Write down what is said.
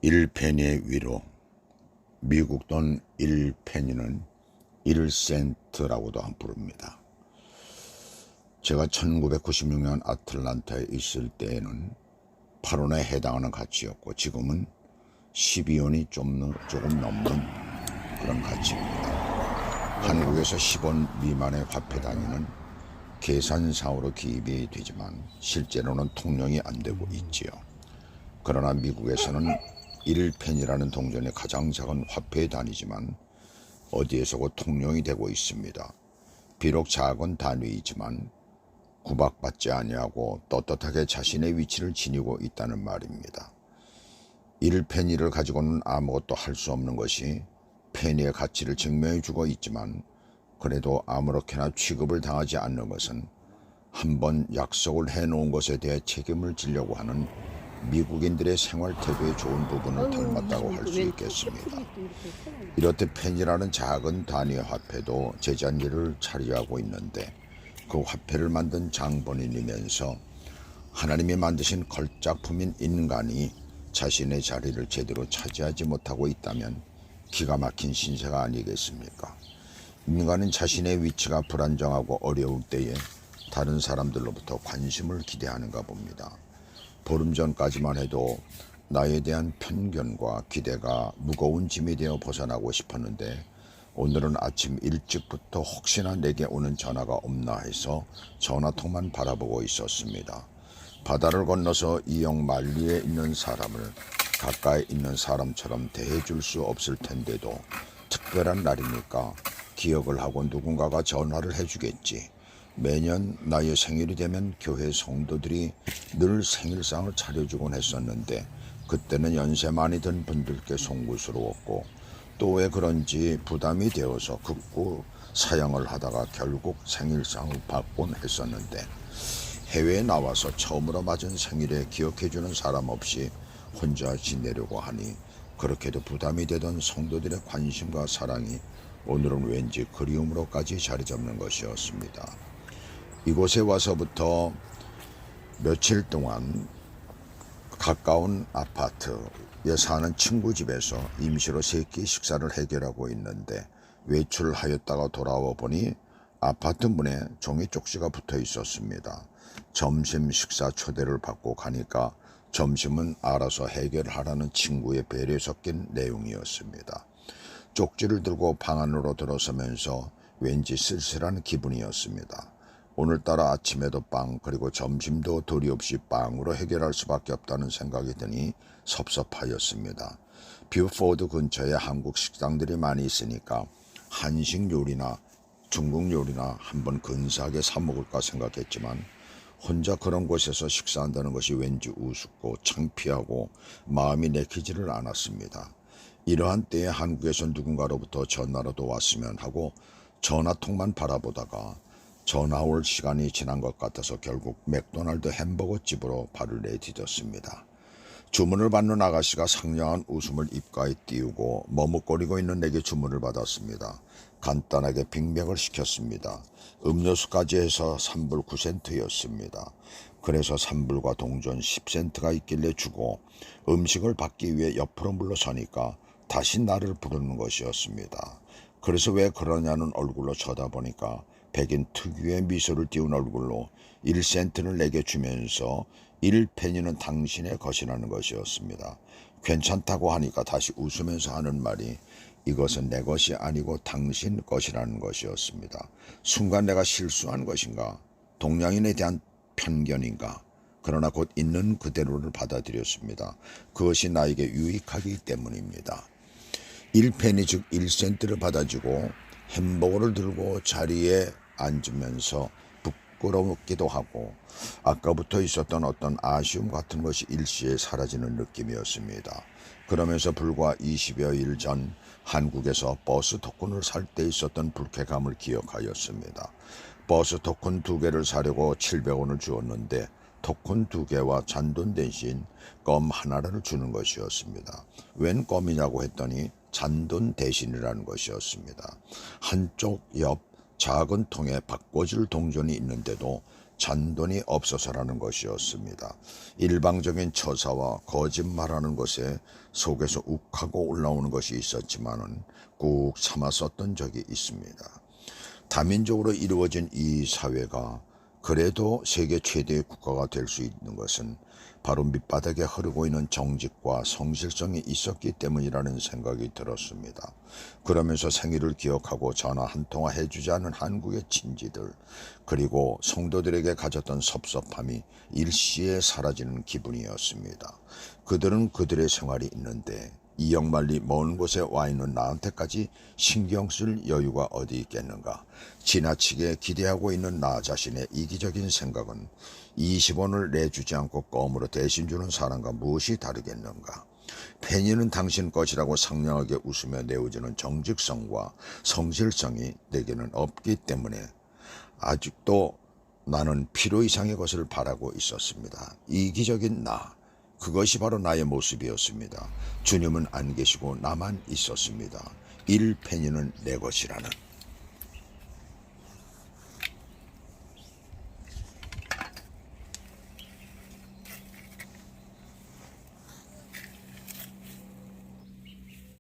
1페니의 위로, 미국 돈 1페니는 1센트라고도 부릅니다. 제가 1996년 아틀란타에 있을 때에는 8원에 해당하는 가치였고 지금은 12원이 조금 넘는 그런 가치입니다. 한국에서 10원 미만의 화폐 단위는 계산상으로 기입이 되지만 실제로는 통용이 안 되고 있지요. 그러나 미국에서는 1펜이라는 동전이 가장 작은 화폐의 단위지만 어디에서고 통용이 되고 있습니다. 비록 작은 단위이지만 구박받지 아니하고 떳떳하게 자신의 위치를 지니고 있다는 말입니다. 1페니를 가지고는 아무것도 할 수 없는 것이 페니의 가치를 증명해 주고 있지만 그래도 아무렇게나 취급을 당하지 않는 것은 한번 약속을 해놓은 것에 대해 책임을 지려고 하는 미국인들의 생활 태도의 좋은 부분을 닮았다고 할 수 있겠습니다. 이렇듯 펜이라는 작은 단위의 화폐도 제자리를 차지하고 있는데 그 화폐를 만든 장본인이면서 하나님이 만드신 걸작품인 인간이 자신의 자리를 제대로 차지하지 못하고 있다면 기가 막힌 신세가 아니겠습니까? 인간은 자신의 위치가 불안정하고 어려울 때에 다른 사람들로부터 관심을 기대하는가 봅니다. 보름 전까지만 해도 나에 대한 편견과 기대가 무거운 짐이 되어 벗어나고 싶었는데 오늘은 아침 일찍부터 혹시나 내게 오는 전화가 없나 해서 전화통만 바라보고 있었습니다. 바다를 건너서 이역 만리에 있는 사람을 가까이 있는 사람처럼 대해줄 수 없을 텐데도 특별한 날이니까 기억을 하고 누군가가 전화를 해주겠지. 매년 나의 생일이 되면 교회 성도들이 늘 생일상을 차려주곤 했었는데 그때는 연세 많이 든 분들께 송구스러웠고 또 왜 그런지 부담이 되어서 극구 사양을 하다가 결국 생일상을 받곤 했었는데 해외에 나와서 처음으로 맞은 생일에 기억해주는 사람 없이 혼자 지내려고 하니 그렇게도 부담이 되던 성도들의 관심과 사랑이 오늘은 왠지 그리움으로까지 자리 잡는 것이었습니다. 이곳에 와서부터 며칠 동안 가까운 아파트에 사는 친구 집에서 임시로 세끼 식사를 해결하고 있는데 외출하였다가 돌아와 보니 아파트 문에 종이 쪽지가 붙어 있었습니다. 점심 식사 초대를 받고 가니까 점심은 알아서 해결하라는 친구의 배려 섞인 내용이었습니다. 쪽지를 들고 방 안으로 들어서면서 왠지 쓸쓸한 기분이었습니다. 오늘따라 아침에도 빵 그리고 점심도 도리 없이 빵으로 해결할 수밖에 없다는 생각이 드니 섭섭하였습니다. 뷰포드 근처에 한국 식당들이 많이 있으니까 한식 요리나 중국 요리나 한번 근사하게 사 먹을까 생각했지만 혼자 그런 곳에서 식사한다는 것이 왠지 우습고 창피하고 마음이 내키지를 않았습니다. 이러한 때에 한국에서 누군가로부터 전화라도 왔으면 하고 전화통만 바라보다가 전화 올 시간이 지난 것 같아서 결국 맥도날드 햄버거 집으로 발을 내디뎠습니다. 주문을 받는 아가씨가 상냥한 웃음을 입가에 띄우고 머뭇거리고 있는 내게 주문을 받았습니다. 간단하게 빅맥을 시켰습니다. 음료수까지 해서 3불 9센트였습니다. 그래서 3불과 동전 10센트가 있길래 주고 음식을 받기 위해 옆으로 물러서니까 다시 나를 부르는 것이었습니다. 그래서 왜 그러냐는 얼굴로 쳐다보니까 백인 특유의 미소를 띄운 얼굴로 1센트를 내게 주면서 1페니는 당신의 것이라는 것이었습니다. 괜찮다고 하니까 다시 웃으면서 하는 말이 이것은 내 것이 아니고 당신 것이라는 것이었습니다. 순간 내가 실수한 것인가? 동양인에 대한 편견인가? 그러나 곧 있는 그대로를 받아들였습니다. 그것이 나에게 유익하기 때문입니다. 1페니 즉 1센트를 받아주고 햄버거를 들고 자리에 앉으면서 부끄럽기도 하고 아까부터 있었던 어떤 아쉬움 같은 것이 일시에 사라지는 느낌이었습니다. 그러면서 불과 20여일 전 한국에서 버스 토큰을 살 때 있었던 불쾌감을 기억하였습니다. 버스 토큰 2개를 사려고 700원을 주었는데 토큰 2개와 잔돈 대신 껌 하나를 주는 것이었습니다. 웬 껌이냐고 했더니 잔돈 대신이라는 것이었습니다. 한쪽 옆 작은 통에 바꿔줄 동전이 있는데도 잔돈이 없어서라는 것이었습니다. 일방적인 처사와 거짓말하는 것에 속에서 욱하고 올라오는 것이 있었지만은 꾹 참았었던 적이 있습니다. 다민족으로 이루어진 이 사회가 그래도 세계 최대의 국가가 될 수 있는 것은 바로 밑바닥에 흐르고 있는 정직과 성실성이 있었기 때문이라는 생각이 들었습니다. 그러면서 생일을 기억하고 전화 한 통화 해주지 않은 한국의 친지들, 그리고 성도들에게 가졌던 섭섭함이 일시에 사라지는 기분이었습니다. 그들은 그들의 생활이 있는데 이 역말리 먼 곳에 와 있는 나한테까지 신경 쓸 여유가 어디 있겠는가. 지나치게 기대하고 있는 나 자신의 이기적인 생각은 20원을 내주지 않고 껌으로 대신 주는 사람과 무엇이 다르겠는가. 페니는 당신 것이라고 상냥하게 웃으며 내어주는 정직성과 성실성이 내게는 없기 때문에 아직도 나는 필요 이상의 것을 바라고 있었습니다. 이기적인 나, 그것이 바로 나의 모습이었습니다. 주님은 안 계시고 나만 있었습니다. 1페니는 내 것이라는.